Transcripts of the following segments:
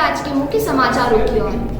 आज के मुख्य समाचारों की ओर।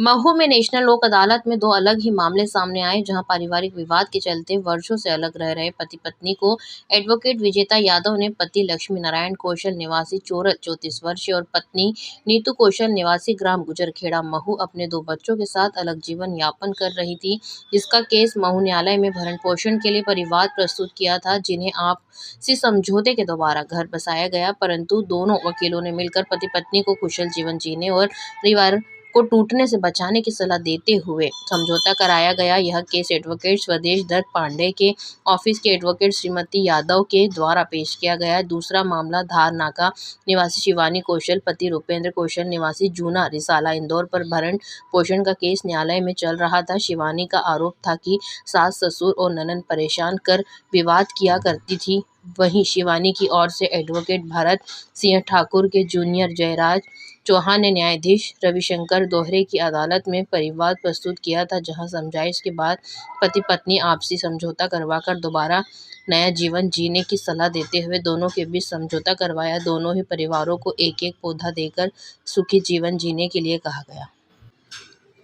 महू में नेशनल लोक अदालत में दो अलग ही मामले सामने आए, जहां पारिवारिक विवाद के चलते वर्षों से अलग रह रहे पति पत्नी को एडवोकेट विजेता यादव ने पति लक्ष्मी नारायण कौशल निवासी चोरल 34 वर्षीय और पत्नी नीतू कौशल निवासी ग्राम गुजरखेड़ा महू अपने दो बच्चों के साथ अलग जीवन यापन कर रही थी, जिसका केस महू न्यायालय में भरण पोषण के लिए परिवाद प्रस्तुत किया था, जिन्हें आपसी समझौते के द्वारा घर बसाया गया, परंतु दोनों वकीलों ने मिलकर पति पत्नी को कुशल जीवन जीने और परिवार को टूटने से बचाने की सलाह देते हुए समझौता कराया गया। यह केस एडवोकेट स्वदेश दत्त पांडे के ऑफिस के एडवोकेट श्रीमती यादव के द्वारा पेश किया गया। दूसरा मामला धार नाका निवासी शिवानी कौशल पति रूपेंद्र कौशल निवासी जूना रिसाला इंदौर पर भरण पोषण का केस न्यायालय में चल रहा था। शिवानी का आरोप था कि सास ससुर और ननद परेशान कर विवाद किया करती थी। वहीं शिवानी की ओर से एडवोकेट भरत सिंह ठाकुर के जूनियर जयराज चौहान ने न्यायाधीश रविशंकर दोहरे की अदालत में परिवाद प्रस्तुत किया था, जहां समझाइश के बाद पति पत्नी आपसी समझौता करवाकर दोबारा नया जीवन जीने की सलाह देते हुए दोनों के बीच समझौता करवाया। दोनों ही परिवारों को एक एक पौधा देकर सुखी जीवन जीने के लिए कहा गया।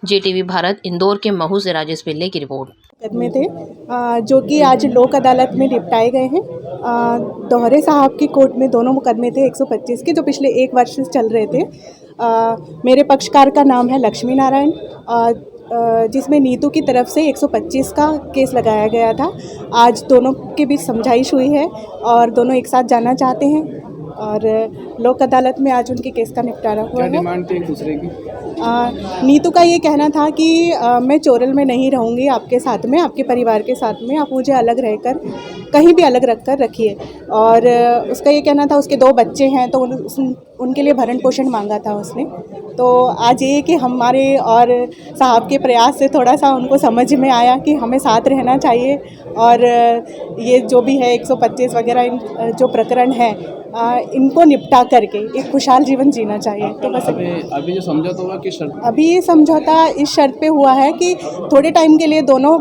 JTV भारत इंदौर के महू से राजेश पिल्ले की रिपोर्ट। मुकदमे थे जो कि आज लोक अदालत में निपटाए गए हैं। दोहरे साहब की कोर्ट में दोनों मुकदमे थे 125 के, जो पिछले 1 वर्ष से चल रहे थे। मेरे पक्षकार का नाम है लक्ष्मी नारायण, जिसमें नीतू की तरफ से 125 का केस लगाया गया था। आज दोनों के बीच समझाइश हुई है और दोनों एक साथ जाना चाहते हैं और लोक अदालत में आज उनके केस का निपटारा हुआ है। क्या डिमांड थी एक दूसरे की? नीतू का ये कहना था कि मैं चोरल में नहीं रहूँगी आपके साथ में, आपके परिवार के साथ में, आप मुझे अलग रहकर कहीं भी अलग रख कर रखिए। और उसका ये कहना था, उसके 2 बच्चे हैं तो उनके लिए भरण पोषण मांगा था उसने। तो आज ये कि हमारे और साहब के प्रयास से थोड़ा सा उनको समझ में आया कि हमें साथ रहना चाहिए और ये जो भी है 125 वगैरह जो प्रकरण है इनको निपटा करके एक खुशहाल जीवन जीना चाहिए। तो बस अभी जो समझौता हुआ किस शर्त? अभी ये समझौता इस शर्त पे हुआ है कि थोड़े टाइम के लिए दोनों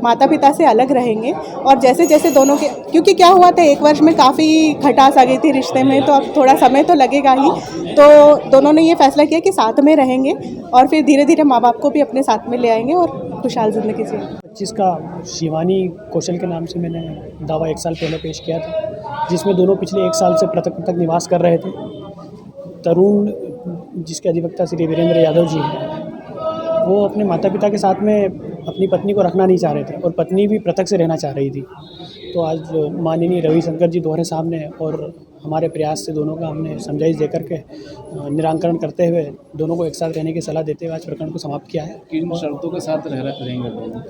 माता पिता से अलग रहेंगे और जैसे जैसे दोनों के, क्योंकि क्या हुआ था 1 वर्ष में काफ़ी खटास आ गई थी रिश्ते में, तो अब थोड़ा समय तो लगेगा ही। तो दोनों ने ये फैसला किया कि साथ में रहेंगे और फिर धीरे धीरे माँ बाप को भी अपने साथ में ले आएंगे और खुशहाल ज़िंदगी जिएंगे। 25 का शिवानी कौशल के नाम से मैंने दावा 1 साल पहले पेश किया था, जिसमें दोनों पिछले 1 साल से पृथक पृथक निवास कर रहे थे। तरुण, जिसके अधिवक्ता श्री वीरेंद्र यादव जी हैं, वो अपने माता पिता के साथ में अपनी पत्नी को रखना नहीं चाह रहे थे और पत्नी भी पृथक से रहना चाह रही थी। तो आज माननीय रविशंकर जी दोहरे साहब ने और हमारे प्रयास से दोनों का हमने समझाइश देकर के निराकरण करते हुए दोनों को एक साथ रहने की सलाह देते हुए आज प्रकरण को समाप्त किया है। किन शर्तों के साथ रहेंगे दोनों?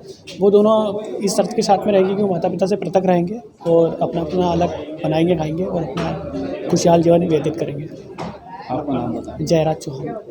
वो दोनों इस शर्त के साथ में रहेंगे कि वो माता पिता से पृथक रहेंगे और अपना अपना अलग बनाएंगे, खाएंगे और अपना खुशहाल जीवन व्यतीत करेंगे। आपका नाम बताएं। जयराज चौहान।